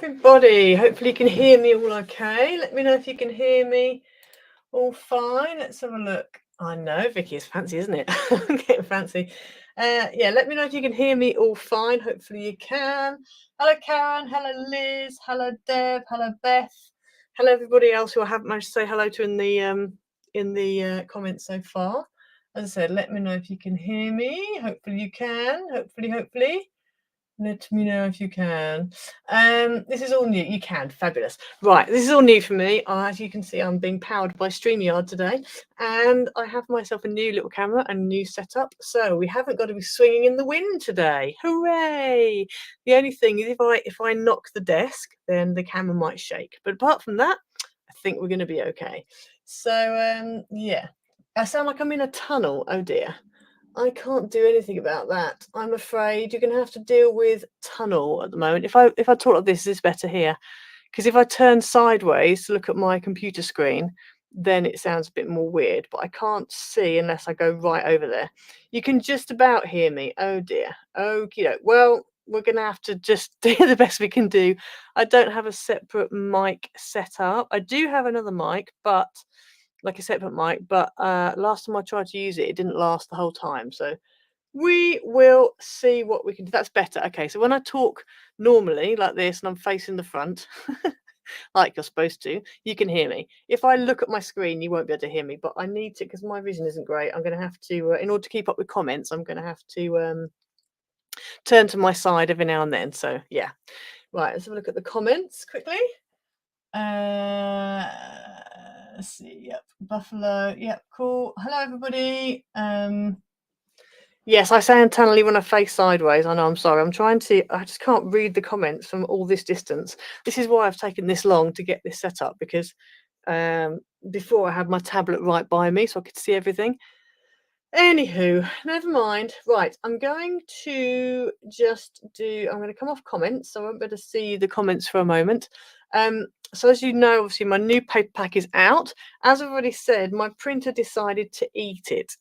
everybody. Hopefully you can hear me all okay. Let me know if you can hear me all fine. Let's have a look. I know, Vicky, is fancy, isn't it? I'm getting fancy. Yeah, let me know if you can hear me all fine. Hopefully you can. Hello, Karen. Hello, Liz. Hello, Deb. Hello, Beth. Hello, everybody else who I haven't managed to say hello to in the comments so far. As I said, let me know if you can hear me. Hopefully you can. Hopefully. Let me know if you can. This is all new. You can. Fabulous. Right. This is all new for me. As you can see, I'm being powered by StreamYard today. And I have myself a new little camera and a new setup. So we haven't got to be swinging in the wind today. Hooray! The only thing is if I knock the desk, then the camera might shake. But apart from that, I think we're going to be okay. So, yeah. I sound like I'm in a tunnel. Oh, dear. I can't do anything about that. I'm afraid you're going to have to deal with tunnel at the moment. If I talk like this, is better here, because if I turn sideways to look at my computer screen, then it sounds a bit more weird. But I can't see unless I go right over there. You can just about hear me. Oh dear. Okay. Well, we're going to have to just do the best we can do. I don't have a separate mic set up. I do have another mic, but like a separate mic, but last time I tried to use it, it didn't last the whole time. So we will see what we can do. That's better. Okay, so when I talk normally like this and I'm facing the front, like you're supposed to, you can hear me. If I look at my screen, you won't be able to hear me, but I need to, because my vision isn't great, I'm going to have to, in order to keep up with comments, I'm going to have to turn to my side every now and then. So yeah. Right, let's have a look at the comments quickly. Let's see. Yep, Buffalo. Yep, cool. Hello, everybody. Yes, I sound tunnely when I face sideways. I know. I'm sorry. I just can't read the comments from all this distance. This is why I've taken this long to get this set up, because before I had my tablet right by me so I could see everything. Anywho, never mind. Right, I'm going to come off comments, so I won't be able to see the comments for a moment. So as you know, obviously my new paper pack is out. As I've already said, my printer decided to eat it.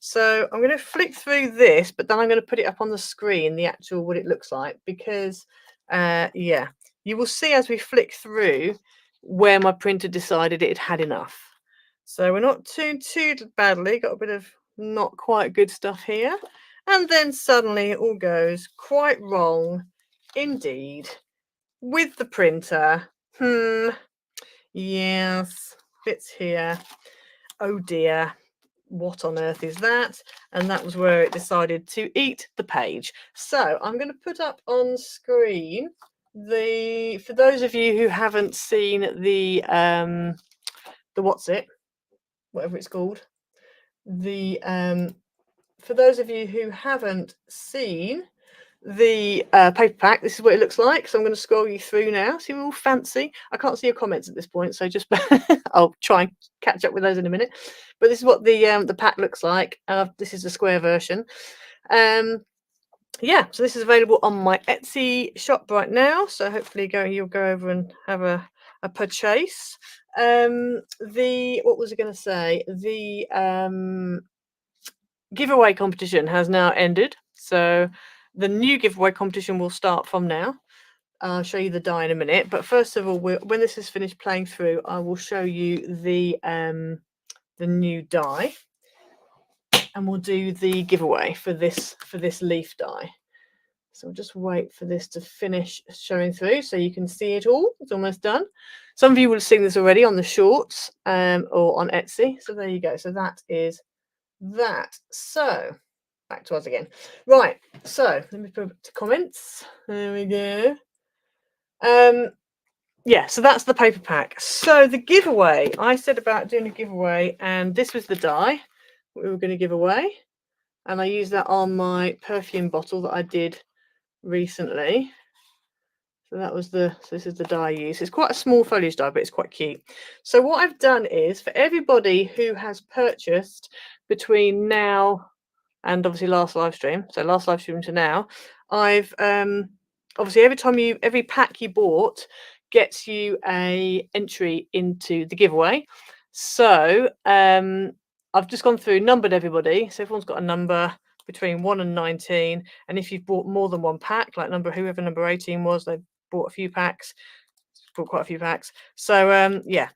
So I'm going to flick through this, but then I'm going to put it up on the screen, the actual what it looks like, because yeah, you will see as we flick through where my printer decided it had enough. So we're not too badly, got a bit of not quite good stuff here. And then suddenly it all goes quite wrong indeed with the printer. Yes, bits here. Oh dear, what on earth is that? And that was where it decided to eat the page. So I'm going to put up on screen for those of you who haven't seen the whatever it's called, for those of you who haven't seen the paper pack, this is what it looks like. So I'm going to scroll you through now. See, we're all fancy. I can't see your comments at this point, so just I'll try and catch up with those in a minute. But this is what the pack looks like. This is the square version. Yeah, so this is available on my Etsy shop right now. So hopefully you'll go over and have a purchase. What was I going to say? The giveaway competition has now ended. So the new giveaway competition will start from now. I'll show you the die in a minute. But first of all, when this is finished playing through, I will show you the new die. And we'll do the giveaway for this leaf die. So we'll just wait for this to finish showing through so you can see it all. It's almost done. Some of you will have seen this already on the shorts or on Etsy. So there you go. So that is that. So back to us again. Right. So let me put it to comments. There we go. Yeah, so that's the paper pack. So the giveaway, I said about doing a giveaway, and this was the die we were going to give away. And I used that on my perfume bottle that I did recently. So this is the die I use. It's quite a small foliage die, but it's quite cute. So what I've done is, for everybody who has purchased between now and obviously last live stream, so last live stream to now, I've obviously every pack you bought gets you a entry into the giveaway. So I've just gone through, numbered everybody. So everyone's got a number between 1 and 19. And if you've bought more than one pack, like whoever number 18 was, they've bought a few packs, bought quite a few packs. So yeah,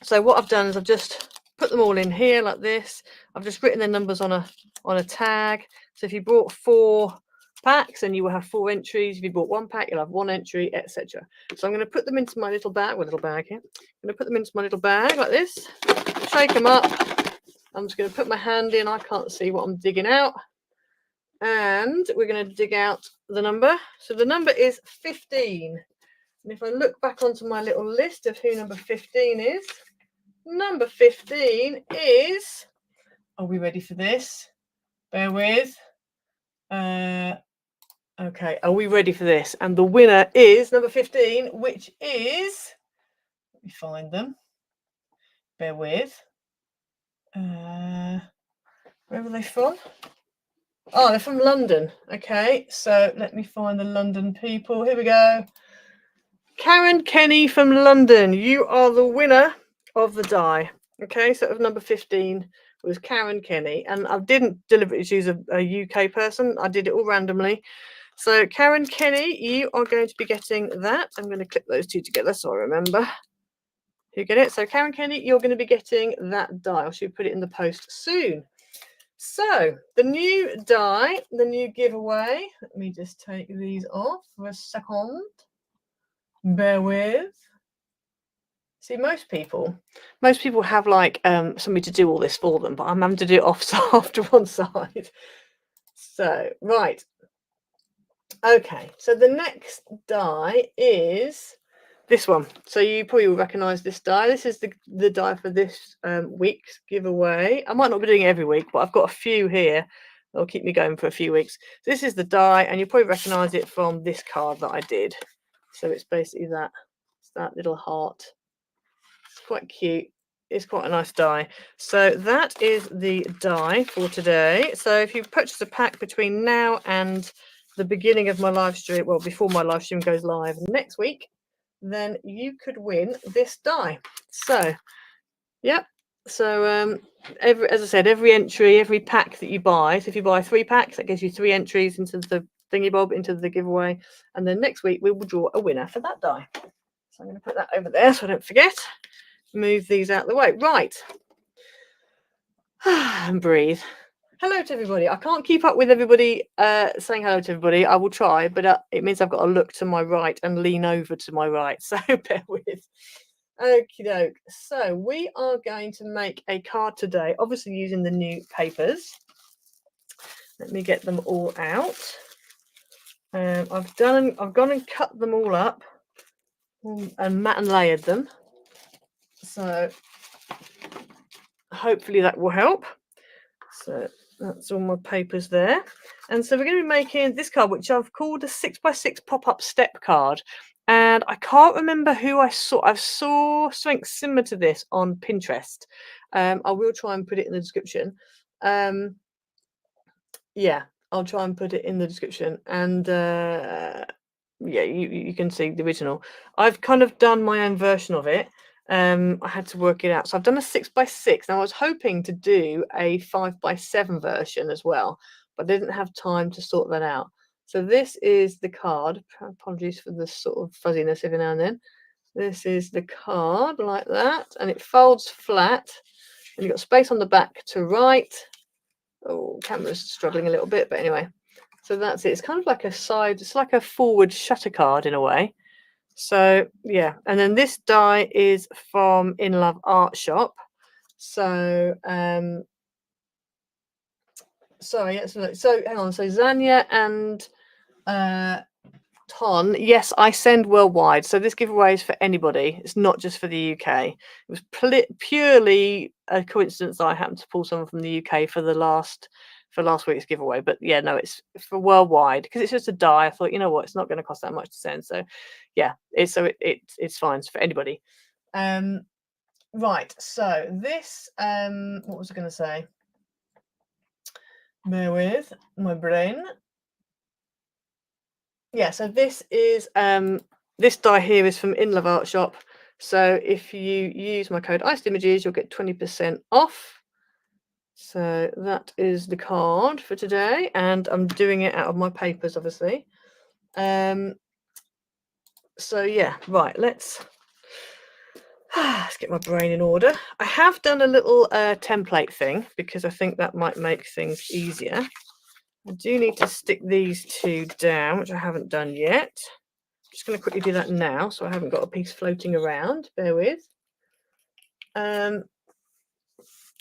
so what I've done is I've just put them all in here like this. I've just written their numbers on a tag. So if you bought 4 packs, and you will have 4 entries. If you bought 1 pack, you'll have 1 entry, etc. So I'm going to put them into my little bag, here. I'm going to put them into my little bag like this, shake them up. I'm just going to put my hand in. I can't see what I'm digging out. And we're going to dig out the number. So the number is 15. And if I look back onto my little list of who number 15 is, number 15 is, are we ready for this? Bear with. Okay, are we ready for this? And the winner is number 15, which is, let me find them. Bear with. Where were they from? Oh, they're from London. Okay, so let me find the London people. Here we go. Karen Kenny from London. You are the winner of the die. Okay, so of number 15 was Karen Kenny. And I didn't deliberately choose a UK person. I did it all randomly. So Karen Kenny, you are going to be getting that. I'm going to clip those two together so I remember who get it. So Karen Kenny, you're going to be getting that die. I should put it in the post soon. So the new die, the new giveaway. Let me just take these off for a second. Bear with. See, most people have like somebody to do all this for them, but I'm having to do it off to one side. So right. Okay, so the next die is this one. So you probably will recognise this die. This is the die for this week's giveaway. I might not be doing it every week, but I've got a few here that'll keep me going for a few weeks. So this is the die, and you'll probably recognise it from this card that I did. So it's basically that. It's that little heart. It's quite cute. It's quite a nice die. So that is the die for today. So if you purchase a pack between now and the beginning of my live stream, well, before my live stream goes live next week, then you could win this die. So, yep. So, as I said, every entry, every pack that you buy. So if you buy 3 packs, that gives you 3 entries into the thingy bob, into the giveaway. And then next week we will draw a winner for that die. So I'm going to put that over there so I don't forget. Move these out of the way. Right. And breathe. Hello to everybody. I can't keep up with everybody saying hello to everybody. I will try, but it means I've got to look to my right and lean over to my right. So bear with. Okie doke. So we are going to make a card today, obviously using the new papers. Let me get them all out. I've gone and cut them all up and mat and layered them. So hopefully that will help. So that's all my papers there. And so we're going to be making this card, which I've called a 6x6 pop-up step card. And I can't remember who I saw. I saw something similar to this on Pinterest. I will try and put it in the description. Yeah, I'll try and put it in the description. And yeah, you can see the original. I've kind of done my own version of it. I had to work it out. So I've done a 6x6. Now I was hoping to do a 5x7 version as well, but I didn't have time to sort that out. So this is the card. Apologies for the sort of fuzziness every now and then. This is the card like that, and it folds flat. And you've got space on the back to write. Oh, camera's struggling a little bit, but anyway. So that's it. It's kind of like a side, it's like a forward shutter card in a way. So yeah, and then this die is from In Love Art Shop. So sorry, so hang on. So Zanya and Ton, yes, I send worldwide. So this giveaway is for anybody. It's not just for the UK. It was purely a coincidence that I happened to pull someone from the UK for last week's giveaway. But yeah, no, it's for worldwide because it's just a die. I thought, you know what, it's not going to cost that much to send. So yeah, it's fine. It's for anybody. Right. So this what was I going to say? Bear with my brain. Yeah, so this is this die here is from In Love Art Shop. So if you use my code ICEDimages, you'll get 20% off. So that is the card for today, and I'm doing it out of my papers, obviously. So yeah, right, let's get my brain in order. I have done a little template thing because I think that might make things easier. I do need to stick these two down, which I haven't done yet. I'm just going to quickly do that now, so I haven't got a piece floating around. Bear with. I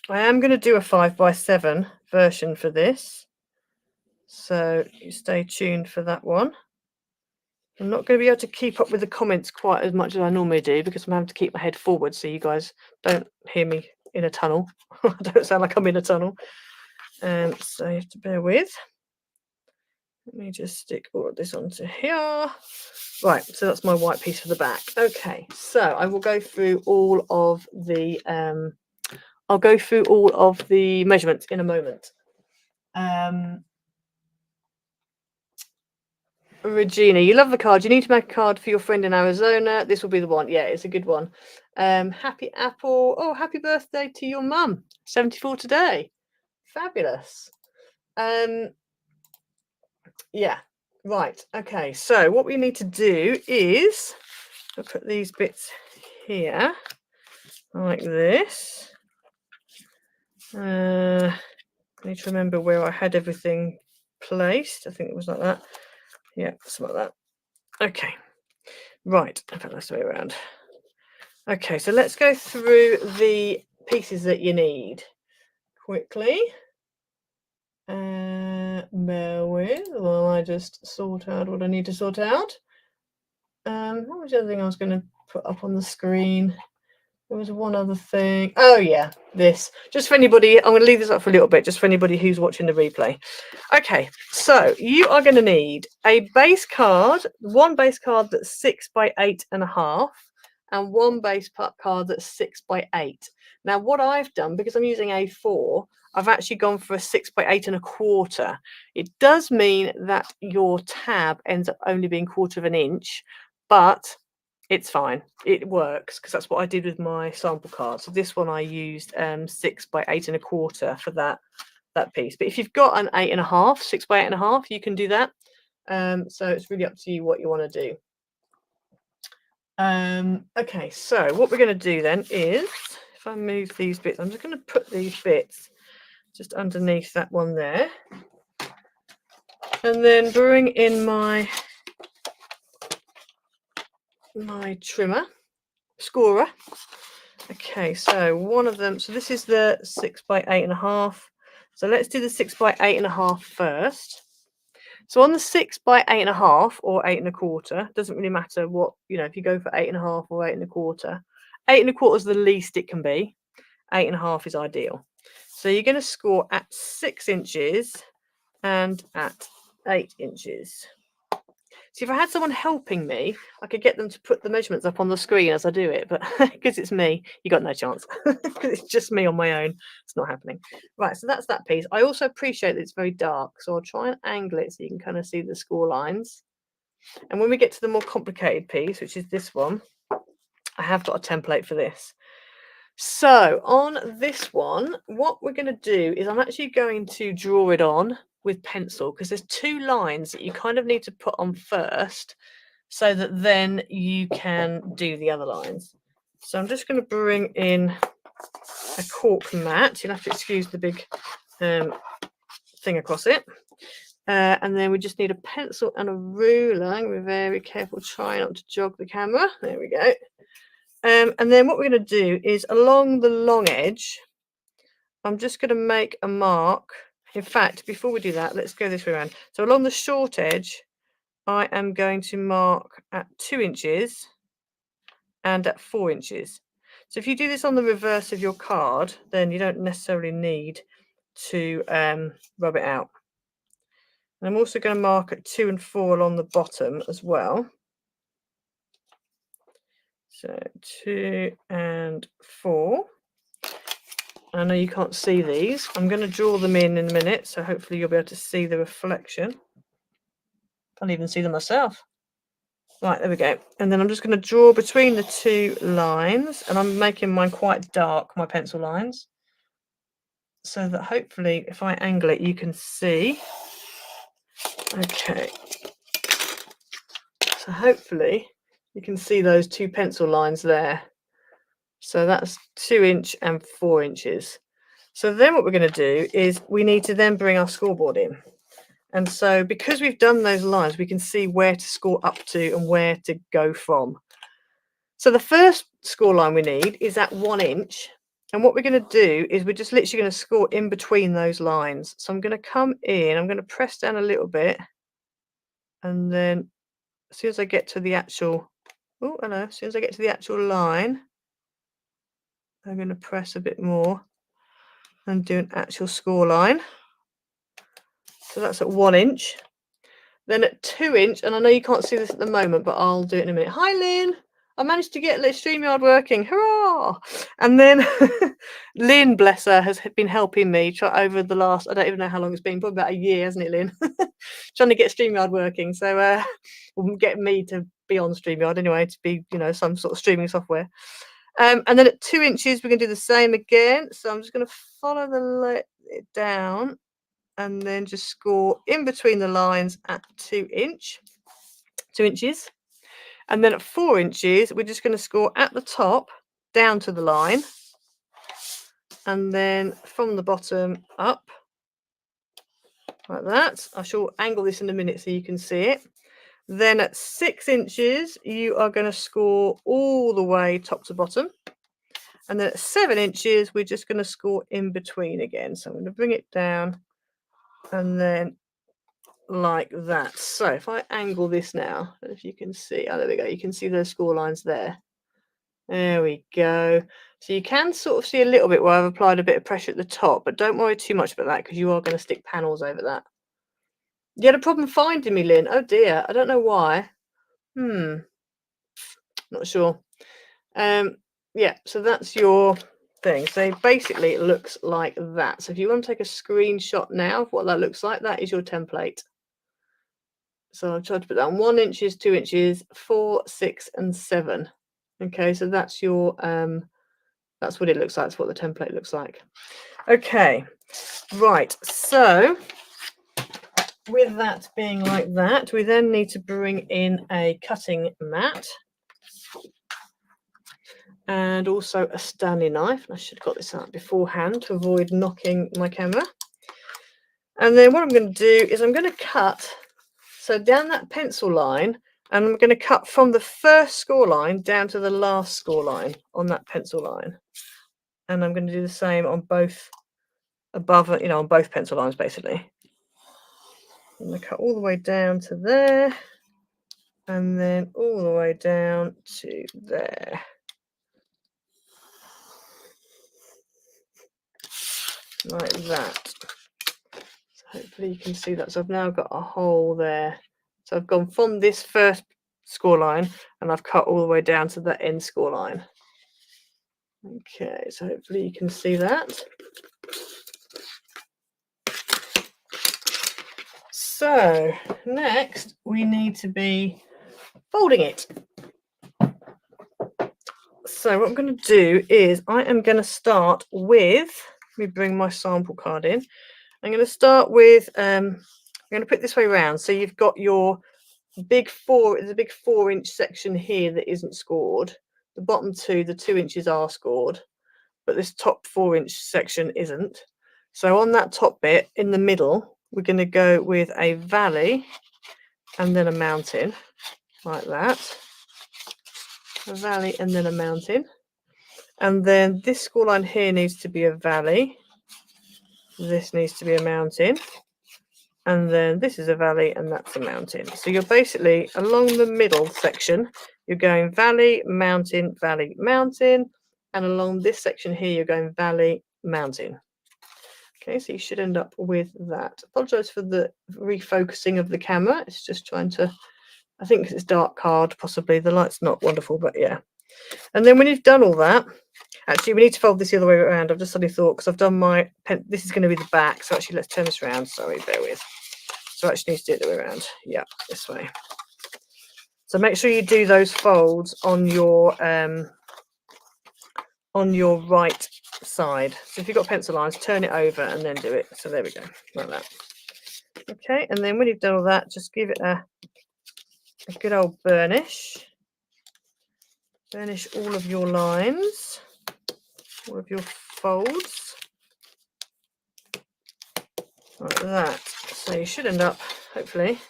am going to do a 5x7 version for this, so you stay tuned for that one. I'm not going to be able to keep up with the comments quite as much as I normally do because I'm having to keep my head forward so you guys don't hear me in a tunnel. I don't sound like I'm in a tunnel. So you have to bear with. Let me just stick all of this onto here. Right, so that's my white piece for the back. Okay, so I will go through all of the measurements in a moment. Regina, you love the card. You need to make a card for your friend in Arizona. This will be the one. Yeah, it's a good one. Happy Apple. Oh, happy birthday to your mum. 74 today. Fabulous. Yeah, right. Okay, so what we need to do is I'll put these bits here like this. I need to remember where I had everything placed. I think it was like that. Yeah, something like that. Okay, right. I think that's the way around. Okay, so let's go through the pieces that you need quickly. Bear with while I just sort out what I need to sort out. What was the other thing I was going to put up on the screen? There was one other thing. Oh yeah, this. Just for anybody, I'm going to leave this up for a little bit, just for anybody who's watching the replay. Okay, so you are going to need a base card, one base card that's 6 by 8.5, and one base card that's 6 by 8. Now, what I've done, because I'm using A4, I've actually gone for a 6 by 8.25. It does mean that your tab ends up only being 1/4 of an inch, but it's fine. It works because that's what I did with my sample card. So this one I used 6 by 8.25 for that piece. But if you've got an 8.5, 6 by 8.5, you can do that. So it's really up to you what you want to do. Okay, so what we're going to do then is, if I move these bits, I'm just going to put these bits just underneath that one there, and then bring in my trimmer, scorer. Okay, so one of them, so this is the 6 by 8.5. So let's do the 6 by 8.5 first. So on the 6 by 8.5 or 8.25, doesn't really matter what, if you go for 8.5 or 8.25. 8.25 is the least it can be. 8.5 is ideal. So you're going to score at 6 inches and at 8 inches. So if I had someone helping me, I could get them to put the measurements up on the screen as I do it, but because it's me, you got no chance. Because it's just me on my own, it's not happening. Right, so that's that piece. I also appreciate that it's very dark, so I'll try and angle it so you can kind of see the score lines. And when we get to the more complicated piece, which is this one, I have got a template for this. So on this one, what we're going to do is I'm actually going to draw it on with pencil because there's 2 lines that you kind of need to put on first so that then you can do the other lines. So I'm just going to bring in a cork mat. You'll have to excuse the big thing across it. And then we just need a pencil and a ruler. I'm going to be very careful, try not to jog the camera. There we go. And then what we're going to do is along the long edge, I'm just going to make a mark. In fact, before we do that, let's go this way around. So along the short edge, I am going to mark at 2 inches and at 4 inches. So if you do this on the reverse of your card, then you don't necessarily need to rub it out. And I'm also going to mark at 2 and 4 along the bottom as well. So 2 and 4. I know you can't see these. I'm going to draw them in a minute, so hopefully you'll be able to see the reflection. Can't even see them myself. Right, there we go. And then I'm just going to draw between the 2 lines, and I'm making mine quite dark, my pencil lines, so that hopefully if I angle it, you can see. Okay. So hopefully You can see those 2 pencil lines there. So that's 2 inch and 4 inches. So then what we're going to do is we need to then bring our scoreboard in. And so because we've done those lines, we can see where to score up to and where to go from. So the first score line we need is at 1 inch. And what we're going to do is we're just literally going to score in between those lines. So I'm going to come in, I'm going to press down a little bit. And then as soon as I get to the actual, oh, I know, as soon as I get to the actual line, I'm going to press a bit more and do an actual score line. So that's at 1 inch. Then at 2 inch, and I know you can't see this at the moment, but I'll do it in a minute. Hi, Lynn. I managed to get StreamYard working. Hurrah! And then Lynn, bless her, has been helping me try over the last, I don't even know how long it's been, probably about a year, hasn't it, Lynn? Trying to get StreamYard working. So get me to be on StreamYard anyway, to be, you know, some sort of streaming software. And then at 2 inches, we're going to do the same again. So I'm just going to follow it down and then just score in between the lines at 2 inches. And then at 4 inches, we're just going to score at the top down to the line. And then from the bottom up, like that. I shall angle this in a minute so you can see it. Then at 6 inches, you are going to score all the way top to bottom. And then at 7 inches, we're just going to score in between again. So I'm going to bring it down and then like that. So if I angle this now, if you can see, oh, there we go. You can see those score lines there. There we go. So you can sort of see a little bit where I've applied a bit of pressure at the top, but don't worry too much about that because you are going to stick panels over that. You had a problem finding me, Lynn. Oh dear. I don't know why. Not sure. Yeah, so that's your thing. So basically it looks like that. So if you want to take a screenshot now of what that looks like, that is your template. So I've tried to put down 1 inches, 2 inches, 4, 6, and 7. Okay, so that's your that's what it looks like. That's what the template looks like. Okay, right. So with that being like that, we then need to bring in a cutting mat and also a Stanley knife. I should have got this out beforehand to avoid knocking my camera. And then what I'm going to do is I'm going to cut, so down that pencil line, and I'm going to cut from the first score line down to the last score line on that pencil line. And I'm going to do the same on both above, you know, on both pencil lines basically. I'm going to cut all the way down to there and then all the way down to there. Like that. So hopefully you can see that. So I've now got a hole there. So I've gone from this first score line and I've cut all the way down to the end score line. Okay, so hopefully you can see that. So next we need to be folding it. So what I'm going to do is I am going to start with, let me bring my sample card in. I'm going to start with, I'm going to put it this way around. So you've got your big there's a big 4 inch section here that isn't scored. The bottom two, the 2 inches are scored, but this top 4 inch section isn't. So on that top bit in the middle, we're going to go with a valley and then a mountain, like that. A valley and then a mountain. And then this score line here needs to be a valley. This needs to be a mountain. And then this is a valley and that's a mountain. So you're basically along the middle section, you're going valley, mountain, valley, mountain. And along this section here, you're going valley, mountain. Okay, so you should end up with that. Apologise for the refocusing of the camera. It's just trying to, I think it's dark card, possibly. The light's not wonderful, but yeah. And then when you've done all that, actually, we need to fold this the other way around. I've just suddenly thought, because I've done my pen, this is going to be the back. So actually, let's turn this around. Sorry, bear with. So I actually need to do it the way around. Yeah, this way. So make sure you do those folds on your right side. So if you've got pencil lines, turn it over and then do it. So there we go, like that. Okay, and then when you've done all that, just give it a good old burnish. finish all of your lines, all of your folds, like that. So you should end up, hopefully,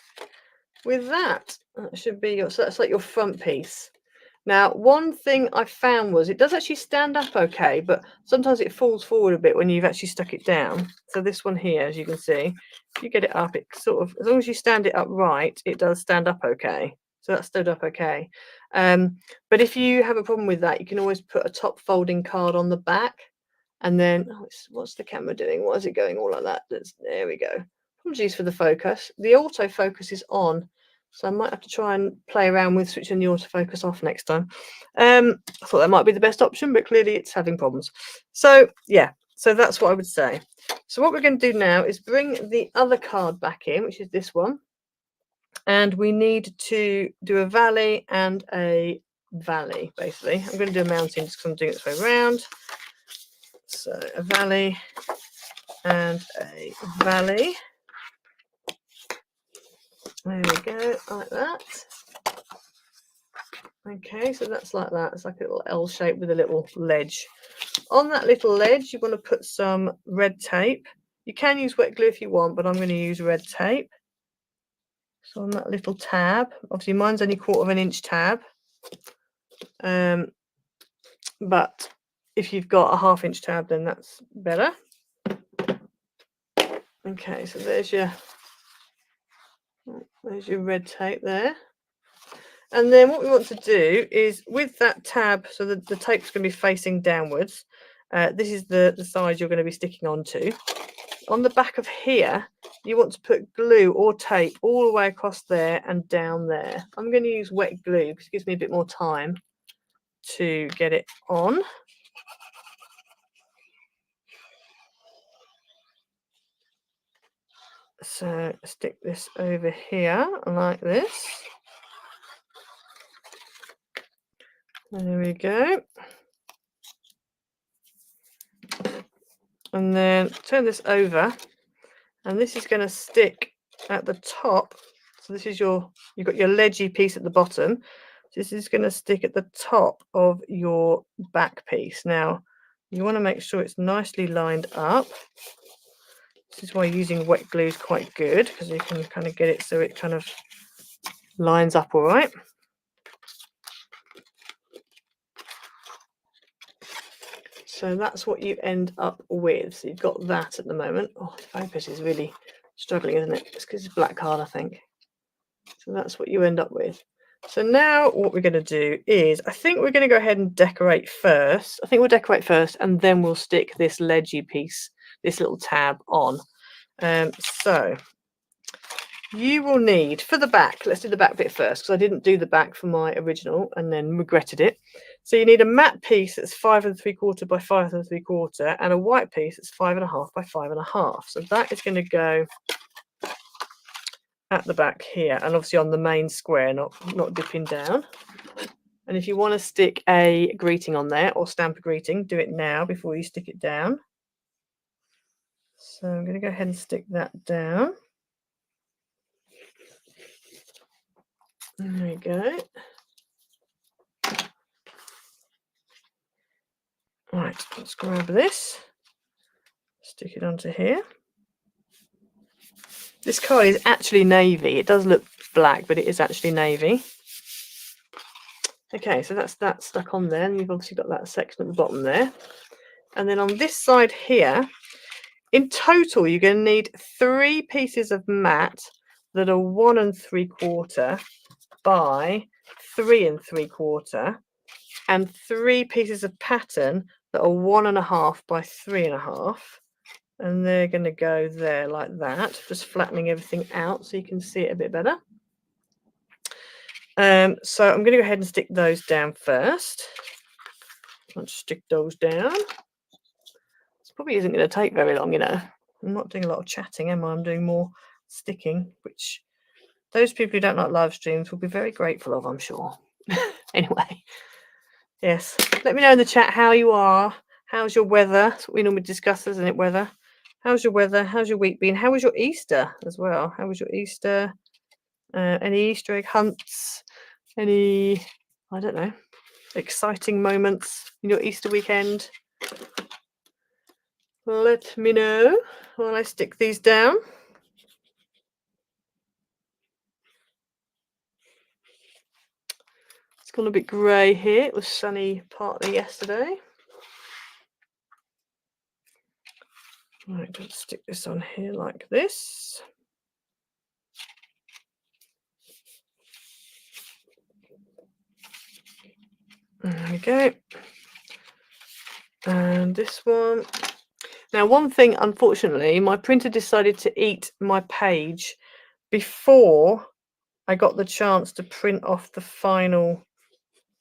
with that. That should be your, so that's like your front piece. Now, one thing I found was it does actually stand up okay, but sometimes it falls forward a bit when you've actually stuck it down. So this one here, as you can see, if you get it up, it sort of, as long as you stand it up right, it does stand up okay. So that stood up okay. But if you have a problem with that, you can always put a top folding card on the back, and then what's the camera doing? Why is it going all like that? There we go. Apologies for the focus. The autofocus is on, so I might have to try and play around with switching the autofocus off next time. I thought that might be the best option, but clearly it's having problems. So yeah, so that's what I would say. So what we're going to do now is bring the other card back in, which is this one. And we need to do a valley and a valley, basically. I'm going to do a mountain just because I'm doing it this way around. So a valley and a valley. There we go, like that. Okay, so that's like that. It's like a little L shape with a little ledge. On that little ledge, you want to put some red tape. You can use wet glue if you want, but I'm going to use red tape. So on that little tab, obviously mine's only 1/4 inch tab. But if you've got a 1/2 inch tab, then that's better. Okay, so there's your red tape there. And then what we want to do is with that tab, so the tape's going to be facing downwards. This is the side you're going to be sticking onto. On the back of here, you want to put glue or tape all the way across there and down there. I'm going to use wet glue because it gives me a bit more time to get it on. So stick this over here like this. There we go. And then turn this over, and this is going to stick at the top. So this is you've got your ledgy piece at the bottom. This is going to stick at the top of your back piece. Now, you want to make sure it's nicely lined up. This is why using wet glue is quite good, because you can kind of get it so it kind of lines up all right. So that's what you end up with. So you've got that at the moment. Oh, the focus is really struggling, isn't it? It's because it's black card, I think. So that's what you end up with. So now what we're going to do is, I think we're going to go ahead and decorate first. I think we'll decorate first, and then we'll stick this ledgy piece, this little tab on. So you will need, for the back, let's do the back bit first, because I didn't do the back for my original and then regretted it. So you need a matte piece that's 5 3/4 by 5 3/4, and a white piece that's 5 1/2 by 5 1/2. So that is going to go at the back here, and obviously on the main square, not dipping down. And if you want to stick a greeting on there or stamp a greeting, do it now before you stick it down. So I'm going to go ahead and stick that down. There we go. Right, let's grab this, stick it onto here. This card is actually navy. It does look black, but it is actually navy. Okay, so that's that stuck on there, and you've obviously got that section at the bottom there. And then on this side here, in total, you're going to need 3 pieces of mat that are 1 3/4 by 3 3/4, and 3 pieces of pattern that are 1 1/2 by 3 1/2. And they're going to go there like that, just flattening everything out so you can see it a bit better. So I'm going to go ahead and stick those down first. Let's stick those down. This probably isn't going to take very long, you know. I'm not doing a lot of chatting, am I? I'm doing more sticking, which those people who don't like live streams will be very grateful of, I'm sure. Anyway, yes. Let me know in the chat how you are. How's your weather? That's what we normally discuss, isn't it? Weather. How's your weather? How's your week been? How was your Easter as well? How was your Easter? Any Easter egg hunts? Any, I don't know, exciting moments in your Easter weekend? Let me know while I stick these down. It's gone a bit grey here. It was sunny partly yesterday. Right, let's stick this on here like this. There we go. And this one. Now, one thing, unfortunately, my printer decided to eat my page before I got the chance to print off the final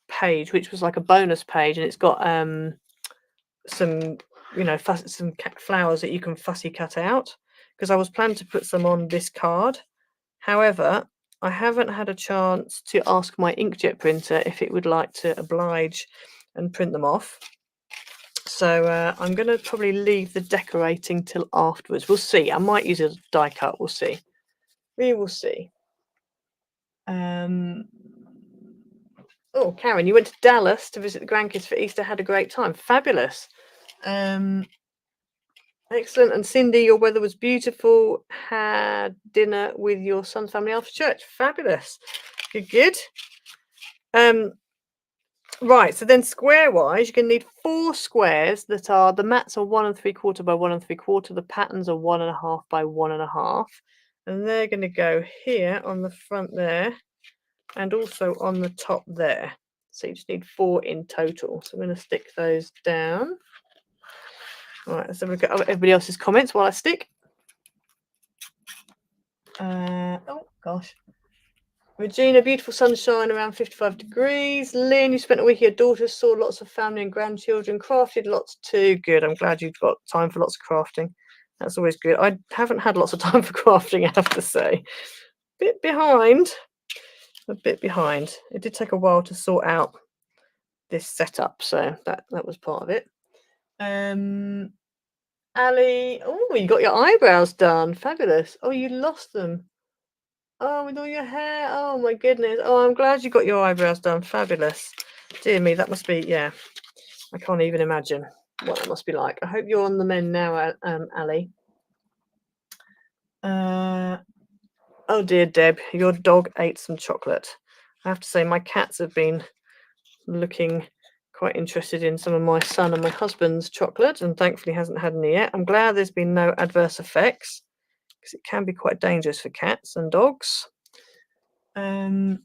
page, which was like a bonus page, and it's got some, you know, some flowers that you can fussy cut out, because I was planning to put some on this card. However, I haven't had a chance to ask my inkjet printer if it would like to oblige and print them off. So I'm going to probably leave the decorating till afterwards. We'll see. I might use a die cut. We'll see. We will see. Oh, Karen, you went to Dallas to visit the grandkids for Easter. Had a great time. Fabulous. Excellent. And Cindy, your weather was beautiful. Had dinner with your son's family after church. Fabulous. Good, good. Right, so then square-wise, you're going to need 4 squares that are, the mats are 1 3/4 by 1 3/4. The patterns are 1 1/2 by 1 1/2. And they're going to go here on the front there and also on the top there. So you just need 4 in total. So I'm going to stick those down. All right, let's have a look at everybody else's comments while I stick. Oh, gosh. Regina, beautiful sunshine, around 55 degrees. Lynn, you spent a week with your daughter, saw lots of family and grandchildren, crafted lots too. Good. I'm glad you've got time for lots of crafting. That's always good. I haven't had lots of time for crafting, I have to say. A bit behind. It did take a while to sort out this setup, so that was part of it. Ali, oh, you got your eyebrows done. Fabulous. Oh, you lost them. Oh, with all your hair. Oh, my goodness. Oh, I'm glad you got your eyebrows done. Fabulous. Dear me, that must be, yeah. I can't even imagine what that must be like. I hope you're on the mend now, Ali. Oh, dear Deb, your dog ate some chocolate. I have to say, my cats have been looking quite interested in some of my son and my husband's chocolate, and thankfully hasn't had any yet. I'm glad there's been no adverse effects, because it can be quite dangerous for cats and dogs. Deb,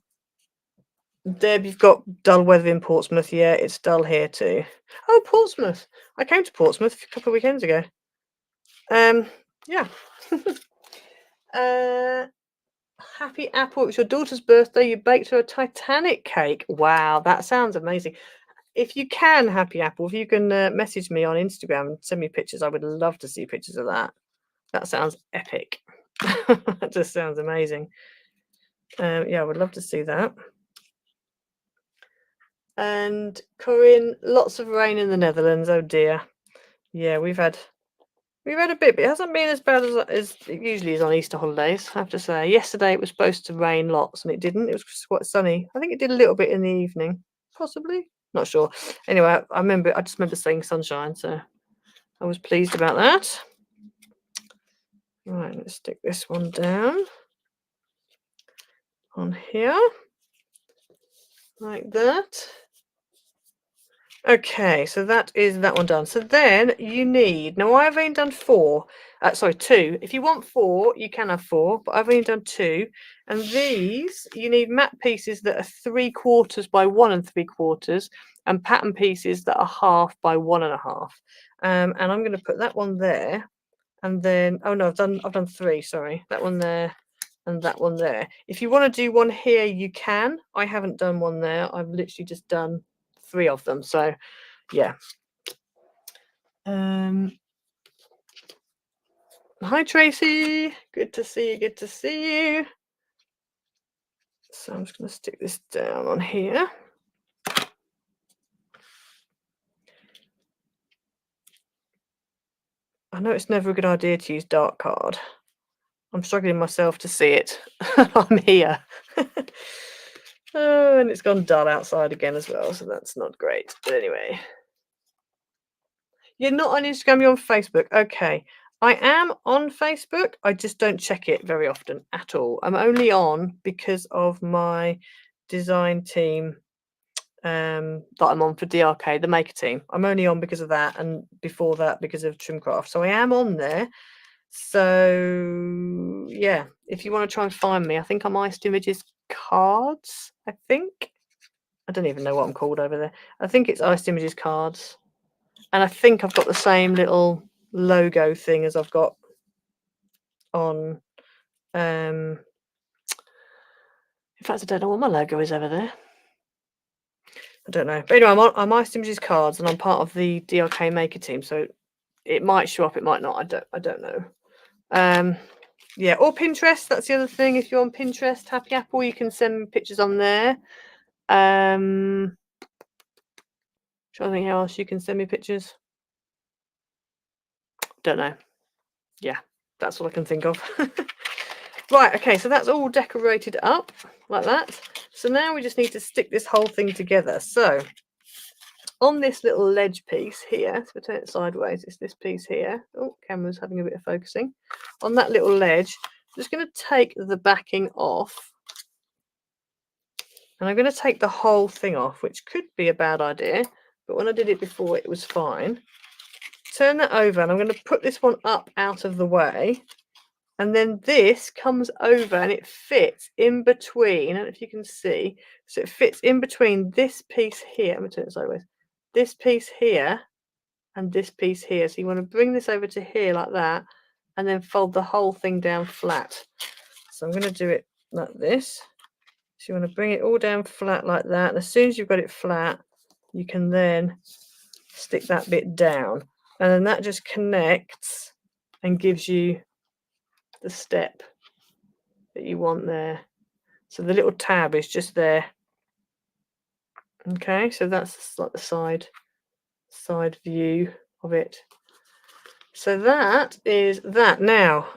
you've got dull weather in Portsmouth. Yeah, it's dull here too. Oh, Portsmouth. I came to Portsmouth a couple of weekends ago. Yeah. Happy Apple. It was your daughter's birthday. You baked her a Titanic cake. Wow, that sounds amazing. If you can, Happy Apple, if you can message me on Instagram and send me pictures, I would love to see pictures of that. That sounds epic. That just sounds amazing. Yeah, I would love to see that. And Corinne, lots of rain in the Netherlands. Oh dear. Yeah, we've had a bit, but it hasn't been as bad as it usually is on Easter holidays, I have to say. Yesterday it was supposed to rain lots and it didn't. It was quite sunny. I think it did a little bit in the evening, possibly. Not sure. Anyway, I just remember seeing sunshine, so I was pleased about that. Right, let's stick this one down on here like that. Okay, so that is that one done. So then you need, now I've only done 4, sorry, 2. If you want 4, you can have 4, but I've only done 2. And these, you need mat pieces that are 3/4 by 1 3/4, and pattern pieces that are 1/2 by 1 1/2. And I'm going to put that one there, and then, oh no, I've done 3, sorry. That one there and that one there. If you want to do one here, you can. I haven't done one there. I've literally just done 3 of them, so yeah. Hi Tracy, good to see you. So I'm just going to stick this down on here. I know it's never a good idea to use dark card. I'm struggling myself to see it. I'm here. Oh, and it's gone dull outside again as well, so that's not great. But anyway. You're not on Instagram, you're on Facebook. Okay. I am on Facebook. I just don't check it very often at all. I'm only on because of my design team that I'm on for DRK, the maker team. I'm only on because of that, and before that because of Trimcraft. So I am on there. So yeah, if you want to try and find me, I think I'm Iced Images Cards. I think. I don't even know what I'm called over there. I think it's Iced Images Cards. And I think I've got the same little logo thing as I've got on. In fact, I don't know what my logo is over there. I don't know. But anyway, I'm Iced Images Cards, and I'm part of the DRK Maker team. So it might show up, it might not. I don't know. Yeah, or Pinterest. That's the other thing. If you're on Pinterest, Happy Apple, you can send me pictures on there. Trying to think how else you can send me pictures. Don't know. Yeah, that's all I can think of. Right, okay, so that's all decorated up like that. So now we just need to stick this whole thing together. So on this little ledge piece here, so we turn it sideways, it's this piece here. Oh, camera's having a bit of focusing. On that little ledge, I'm just going to take the backing off. And I'm going to take the whole thing off, which could be a bad idea. But when I did it before, it was fine. Turn that over, and I'm going to put this one up out of the way. And then this comes over and it fits in between. I don't know if you can see. So it fits in between this piece here. I'm going to turn it sideways. This piece here and this piece here. So you want to bring this over to here like that and then fold the whole thing down flat. So I'm going to do it like this. So you want to bring it all down flat like that. And as soon as you've got it flat, you can then stick that bit down. And then that just connects and gives you the step that you want there. So the little tab is just there. Okay, so that's like the side view of it. So that is that. Now,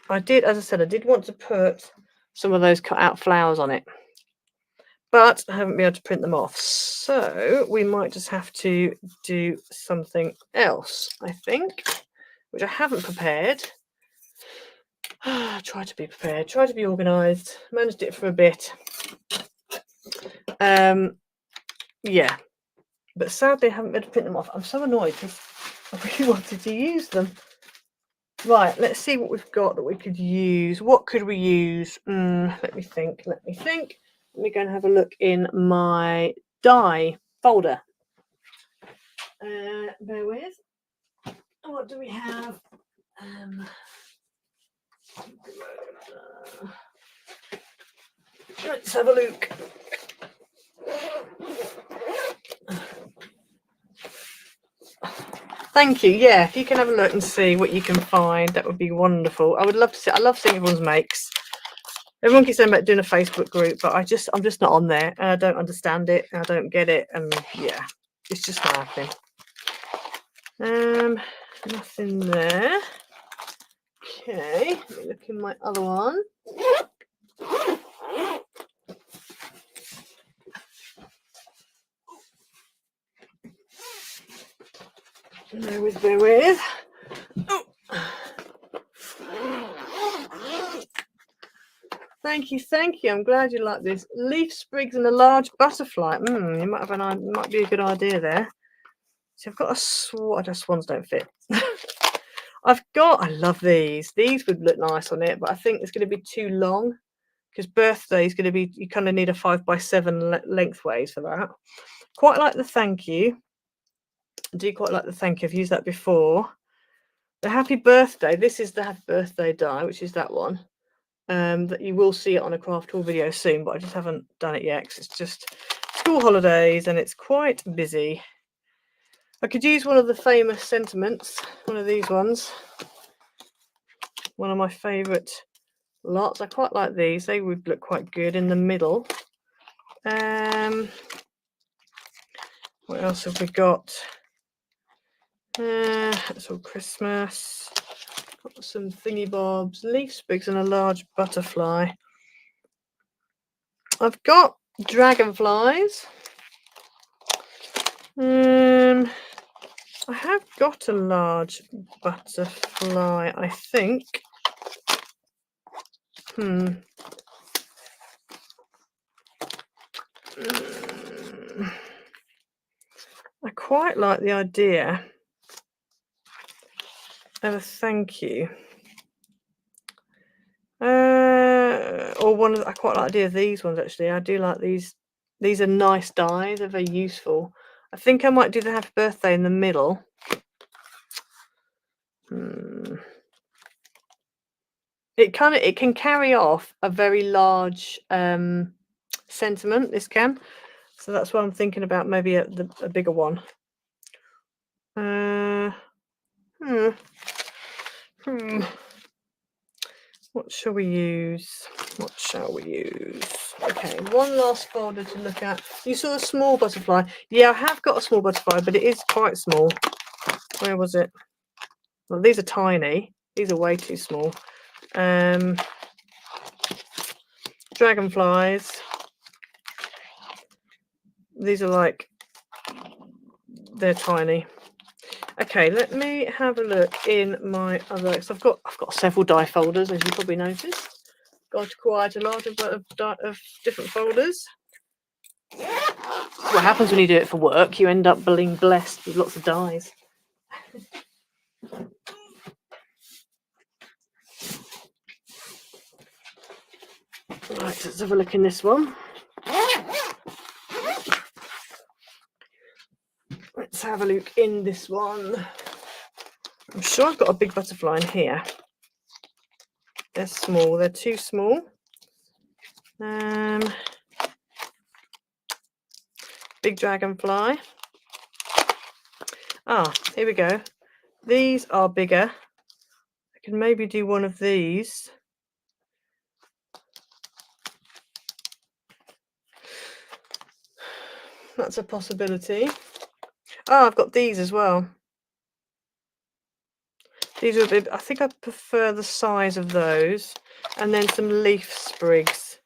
as I said, I did want to put some of those cut out flowers on it, but I haven't been able to print them off. So we might just have to do something else, I think, which I haven't prepared. Try to be prepared, try to be organised, managed it for a bit. Yeah, but sadly I haven't been able to print them off. I'm so annoyed because I really wanted to use them. Right, let's see what we've got that we could use. What could we use? Let me think. Let me go and have a look in my die folder. Bear with. What do we have? Let's have a look. Thank you. Yeah, if you can have a look and see what you can find, that would be wonderful. I would love to see. I love seeing everyone's makes. Everyone keeps saying about doing a Facebook group, but I'm just not on there, and I don't understand it, and I don't get it, and yeah, it's just not happening. Nothing there. Okay, let me look in my other one. Bear with. Oh. Thank you. I'm glad you like this. Leaf sprigs and a large butterfly. You might have might be a good idea there. So I've got a swan. Swans don't fit. I love these. These would look nice on it, but I think it's going to be too long because birthday is going to be, you kind of need a 5x7 lengthways for that. Quite like the thank you. I do quite like the thank you. I've used that before. The happy birthday. This is the happy birthday die, which is that one. That you will see it on a craft haul video soon, but I just haven't done it yet because it's just school holidays and it's quite busy. I could use one of the famous sentiments, one of these ones. One of my favourite lots. I quite like these. They would look quite good in the middle. What else have we got? It's all Christmas. Got some thingy bobs, leaf sprigs and a large butterfly. I've got Dragonflies. I have got a large butterfly, I think. I quite like the idea of a thank you. Or one of I quite like the idea of these ones actually. I do like these. These are nice dies, they're very useful. I think I might do the happy birthday in the middle. It can carry off a very large sentiment, this can. So that's why I'm thinking about maybe a bigger one. What shall we use? What shall we use? Okay, one last folder to look at. You saw a small butterfly. Yeah, I have got a small butterfly, but it is quite small. Where was it? Well, these are tiny. These are way too small. Dragonflies. These are like, they're tiny. Okay, let me have a look in my other. So I've got several die folders, as you probably noticed. Got quite a lot of different folders. What happens when you do it for work? You end up being blessed with lots of dies. Right, let's have a look in this one. Let's have a look in this one. I'm sure I've got a big butterfly in here. They're small. They're too small. Big dragonfly. Ah, here we go. These are bigger. I can maybe do one of these. That's a possibility. Oh, I've got these as well. These are a bit, I think I prefer the size of those. And then some leaf sprigs.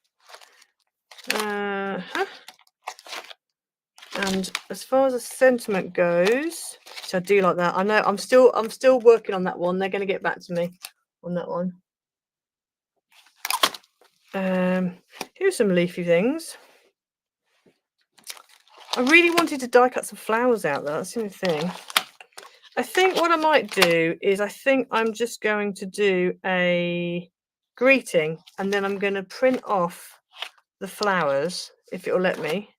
And as far as the sentiment goes, so I do like that. I know I'm still working on that one. They're going to get back to me on that one. Here's some leafy things. I really wanted to die cut some flowers out there. That's the only thing. I think what I might do is I think I'm just going to do a greeting, and then I'm going to print off the flowers, if it'll let me,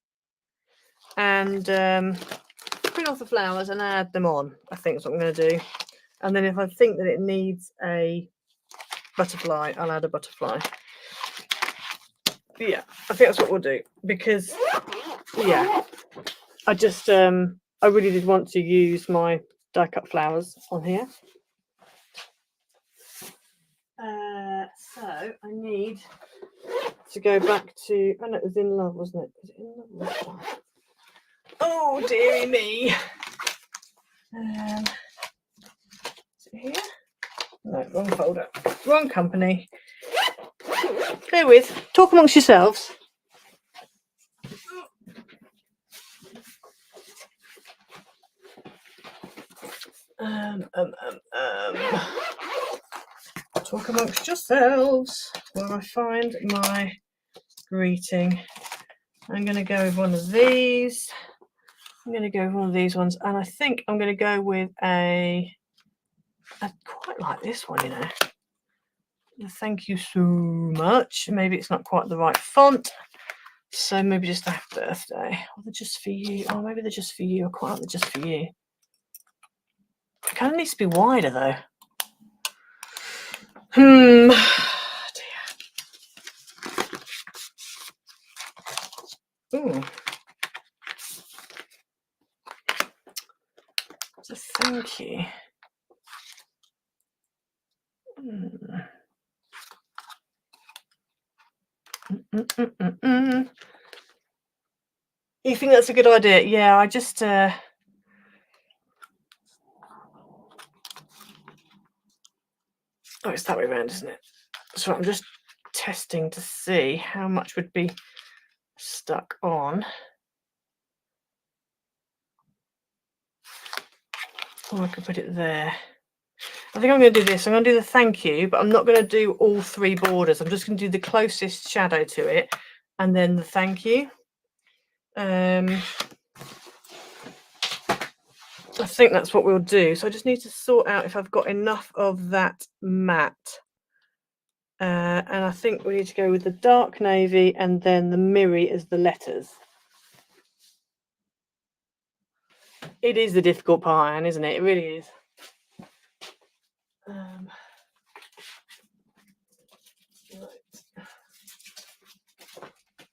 and print off the flowers and add them on. I think that's what I'm going to do. And then if I think that it needs a butterfly, I'll add a butterfly. Yeah, I think that's what we'll do, because yeah, I just I really did want to use my die cut flowers on here. So I need to go back to, and it was in love, wasn't it? Was it in love? Oh dearie me. Is it here? No, wrong folder, wrong company. Go with, talk amongst yourselves. Talk amongst yourselves while I find my greeting. I'm going to go with one of these. I'm going to go with one of these ones, and I think I'm going to go with I quite like this one, you know. Thank you so much. Maybe it's not quite the right font, so maybe just a happy birthday. Or they're just for you. Oh, maybe they're just for you. I quite like the just for you. It kind of needs to be wider though. Dear. Ooh. So thank you. You think that's a good idea? Yeah, I just oh, it's that way around, isn't it? So I'm just testing to see how much would be stuck on. Oh, I could put it there. I think I'm going to do this. I'm going to do the thank you, but I'm not going to do all 3 borders. I'm just going to do the closest shadow to it and then the thank you. I think that's what we'll do. So I just need to sort out if I've got enough of that matte. And I think we need to go with the dark navy and then the mirror as the letters. It is the difficult part, Anne, isn't it? It really is.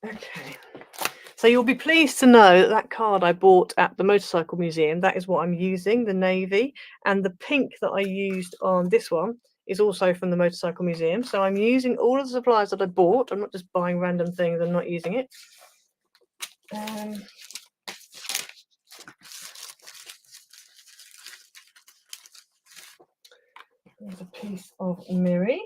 Okay. So you'll be pleased to know that that card I bought at the motorcycle museum, that is what I'm using, the navy, and the pink that I used on this one is also from the motorcycle museum. So I'm using all of the supplies that I bought. I'm not just buying random things and not using it. There's a piece of mirror.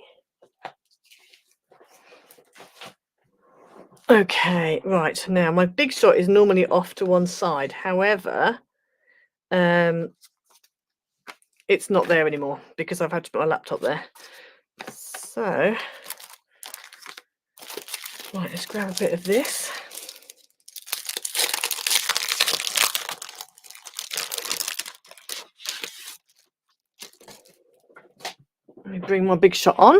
Okay, right, now my big shot is normally off to one side. However, it's not there anymore because I've had to put my laptop there. So, right, let's grab a bit of this. Let me bring my big shot on.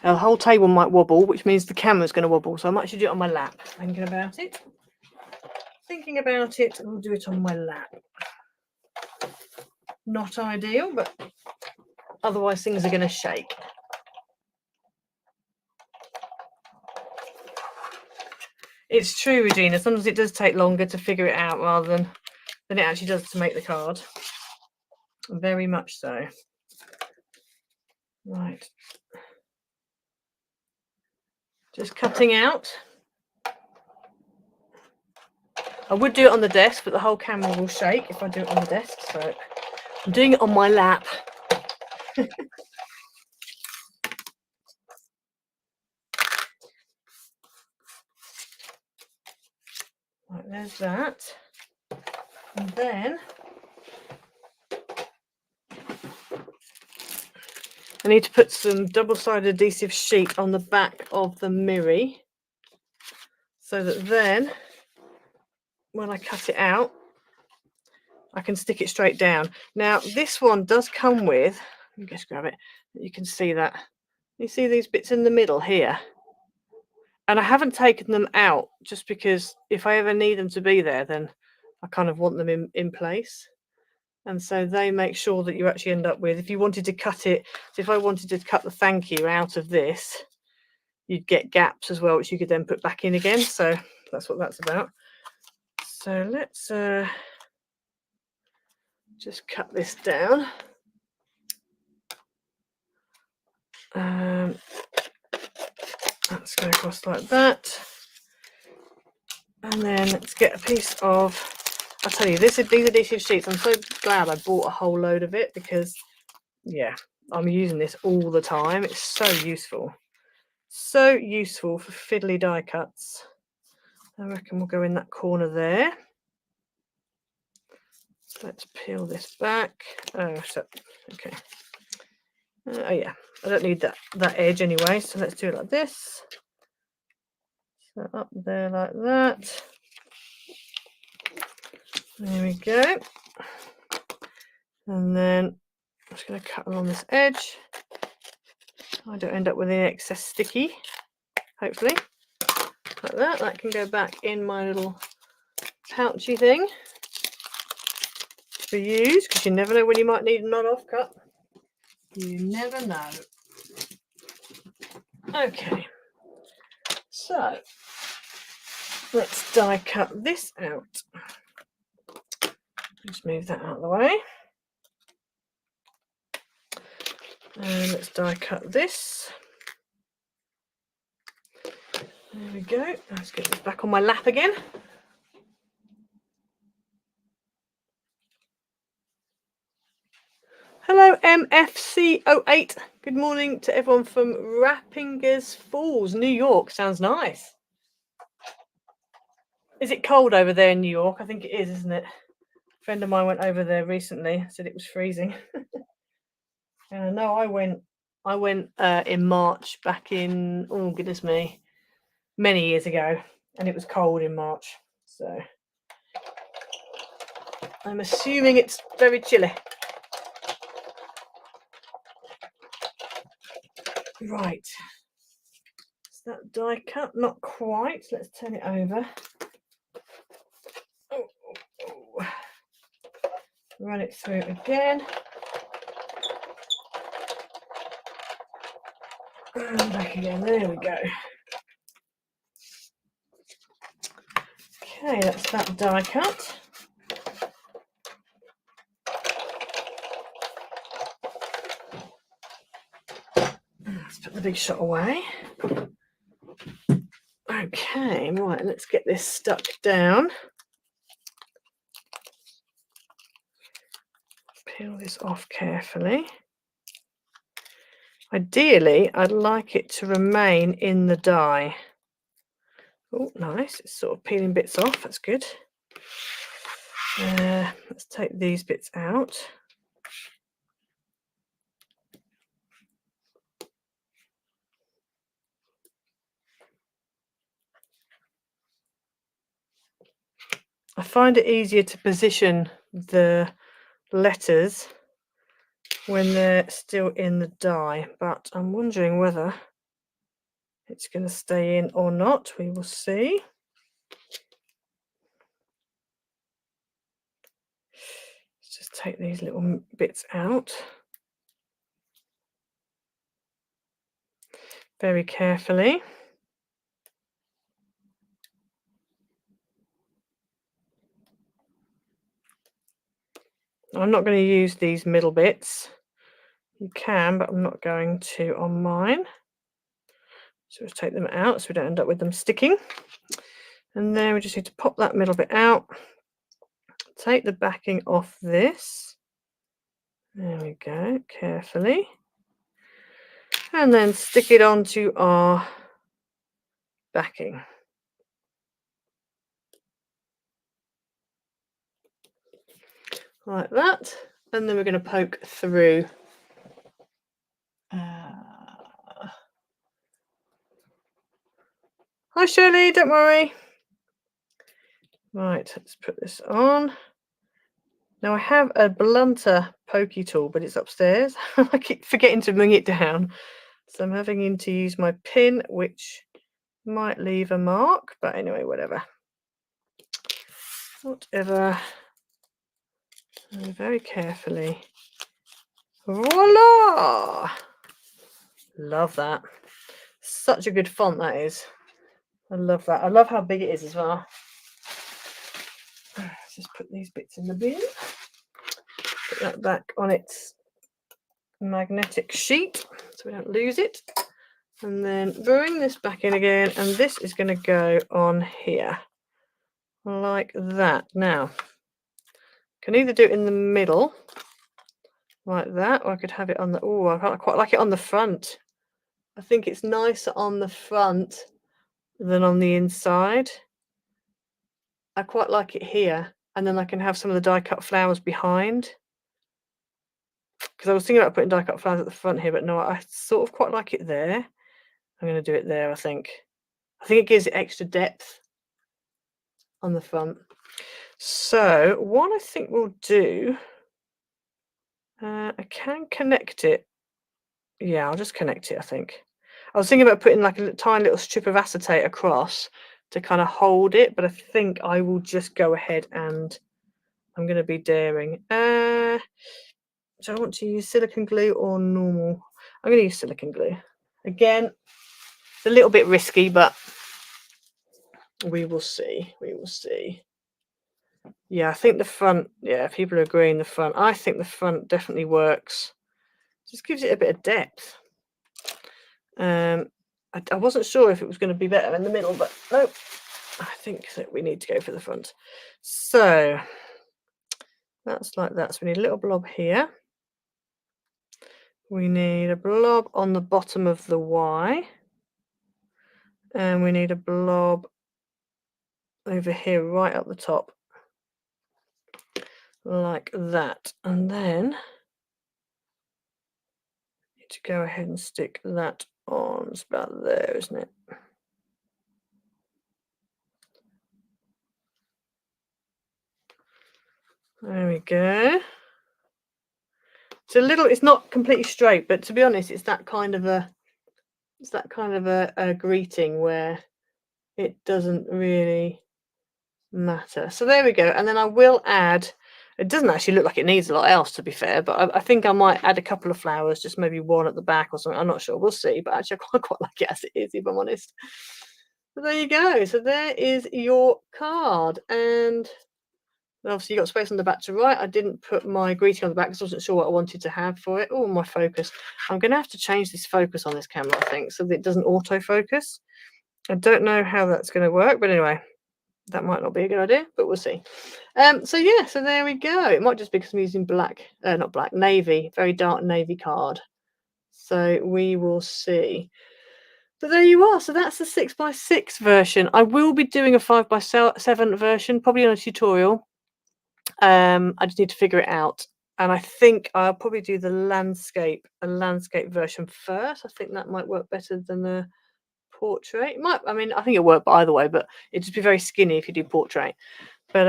Now, the whole table might wobble, which means the camera's going to wobble, so I might actually do it on my lap. Thinking about it, I'll do it on my lap. Not ideal, but otherwise things are going to shake. It's true, Regina, sometimes it does take longer to figure it out rather than it actually does to make the card. Very much so. Right. Just cutting out. I would do it on the desk, but the whole camera will shake if I do it on the desk, so I'm doing it on my lap. Right, there's that. And then I need to put some double-sided adhesive sheet on the back of the mirror so that then when I cut it out, I can stick it straight down. Now, this one does come with, let me just grab it, you can see that. You see these bits in the middle here? And I haven't taken them out just because if I ever need them to be there, then I kind of want them in place. And so they make sure that you actually end up with, if you wanted to cut it, so if I wanted to cut the thank you out of this, you'd get gaps as well, which you could then put back in again. So that's what that's about. So let's just cut this down. Let's go across like that. And then let's get a piece of, I'll tell you, these adhesive sheets, I'm so glad I bought a whole load of it because, yeah, I'm using this all the time. It's so useful. So useful for fiddly die cuts. I reckon we'll go in that corner there. So let's peel this back. Oh, so, okay. Oh, yeah, I don't need that edge anyway, so let's do it like this. So up there like that. There we go. And then I'm just going to cut along this edge. I don't end up with any excess sticky, hopefully. Like that. That can go back in my little pouchy thing to use, because you never know when you might need a non-off cut. You never know. Okay. So let's die cut this out. Just move that out of the way. And let's die cut this. There we go. Let's get this back on my lap again. Hello, MFC08. Good morning to everyone from Rappingers Falls, New York. Sounds nice. Is it cold over there in New York? I think it is, isn't it? A friend of mine went over there recently, said it was freezing. No, I went in March back in, oh goodness me, many years ago, and it was cold in March. So I'm assuming it's very chilly. Right. Is that die cut? Not quite. Let's turn it over. Oh. Run it through again. And back again. There we go. Okay, that's that die cut. Let's put the big shot away. Okay, right, let's get this stuck down. Peel this off carefully. Ideally, I'd like it to remain in the die. Oh, nice. It's sort of peeling bits off. That's good. Let's take these bits out. I find it easier to position the letters when they're still in the die, but I'm wondering whether it's going to stay in or not. We will see. Let's just take these little bits out very carefully. I'm not going to use these middle bits. You can, but I'm not going to on mine. So we'll take them out so we don't end up with them sticking. And then we just need to pop that middle bit out. Take the backing off this. There we go, carefully. And then stick it onto our backing. Like that. And then we're going to poke through. Hi Shirley, don't worry. Right, let's put this on. Now I have a blunter pokey tool, but it's upstairs. I keep forgetting to bring it down. So I'm having to use my pin, which might leave a mark, but anyway, whatever. Whatever. And very carefully. Voila! Love that. Such a good font that is. I love that. I love how big it is as well. Let's just put these bits in the bin. Put that back on its magnetic sheet so we don't lose it. And then bring this back in again, and this is going to go on here like that. Now, can either do it in the middle like that, or I could have it on the, oh, I quite like it on the front. I think it's nicer on the front than on the inside. I quite like it here, and then I can have some of the die cut flowers behind. Because I was thinking about putting die cut flowers at the front here, but no, I sort of quite like it there. I'm going to do it there, I think. I think it gives it extra depth on the front. So what I think we'll do, I can connect it. Yeah, I'll just connect it, I think. I was thinking about putting like a tiny little strip of acetate across to kind of hold it, but I think I will just go ahead and I'm going to be daring. So I want to use silicone glue or normal. I'm going to use silicone glue. Again, it's a little bit risky, but we will see. We will see. Yeah, I think the front, yeah, people are agreeing the front. I think the front definitely works. Just gives it a bit of depth. I wasn't sure if it was going to be better in the middle, but no, I think that we need to go for the front. So that's like that. So we need a little blob here. We need a blob on the bottom of the Y. And we need a blob over here right up the top. Like that. And then need to go ahead and stick that on. It's about there, isn't it? There we go. It's not completely straight, but to be honest, it's that kind of a greeting where it doesn't really matter. So there we go. And then I will add, it doesn't actually look like it needs a lot else, to be fair, but I think I might add a couple of flowers, just maybe one at the back or something. I'm not sure. We'll see. But actually, I quite like it as it is, if I'm honest. So there you go. So there is your card. And obviously, you've got space on the back to write. I didn't put my greeting on the back because I wasn't sure what I wanted to have for it. Oh, my focus. I'm going to have to change this focus on this camera, I think, so that it doesn't autofocus. I don't know how that's going to work, but anyway, that might not be a good idea, but we'll see. So yeah, so there we go. It might just be because I'm using navy, very dark navy card. So we will see. But there you are. So that's the 6x6 version. I will be doing a 5x7 version, probably on a tutorial. I just need to figure it out. And I think I'll probably do a landscape version first. I think that might work better than the portrait. I think it'll work either way, but it'd just be very skinny if you do portrait. But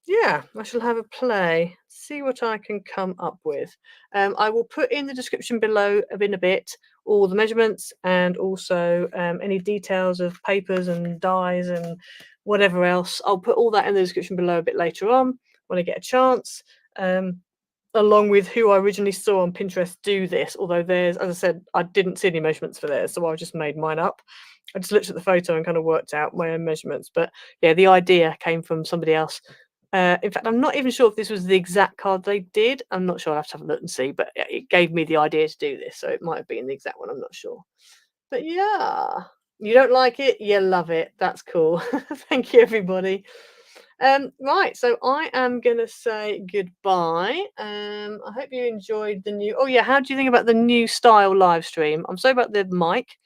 yeah, I shall have a play, see what I can come up with. I will put in the description below in a bit all the measurements and also any details of papers and dyes and whatever else. I'll put all that in the description below a bit later on when I get a chance. Along with who I originally saw on Pinterest do this, although as I said, I didn't see any measurements for theirs, so I just made mine up. I just looked at the photo and kind of worked out my own measurements. But yeah, the idea came from somebody else. In fact, I'm not even sure if this was the exact card they did. I'm not sure. I'll have to have a look and see. But it gave me the idea to do this, so it might have been the exact one. I'm not sure. But yeah, you don't like it, you love it. That's cool. Thank you, everybody. Right, so I am gonna say goodbye. I hope you enjoyed the new. Oh yeah, how do you think about the new style live stream? I'm sorry about the mic.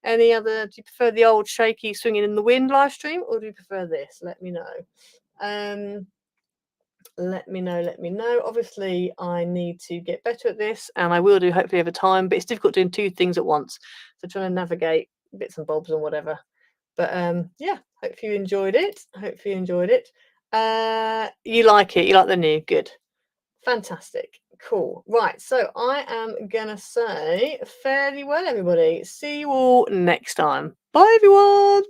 Any other? Do you prefer the old shaky swinging in the wind live stream, or do you prefer this? Let me know. Let me know. Obviously, I need to get better at this, and I will do hopefully over time. But it's difficult doing two things at once, so trying to navigate bits and bobs and whatever. But yeah, hope you enjoyed it. You like it. You like the new. Good. Fantastic. Cool. Right. So I am going to say fairly well, everybody. See you all next time. Bye, everyone.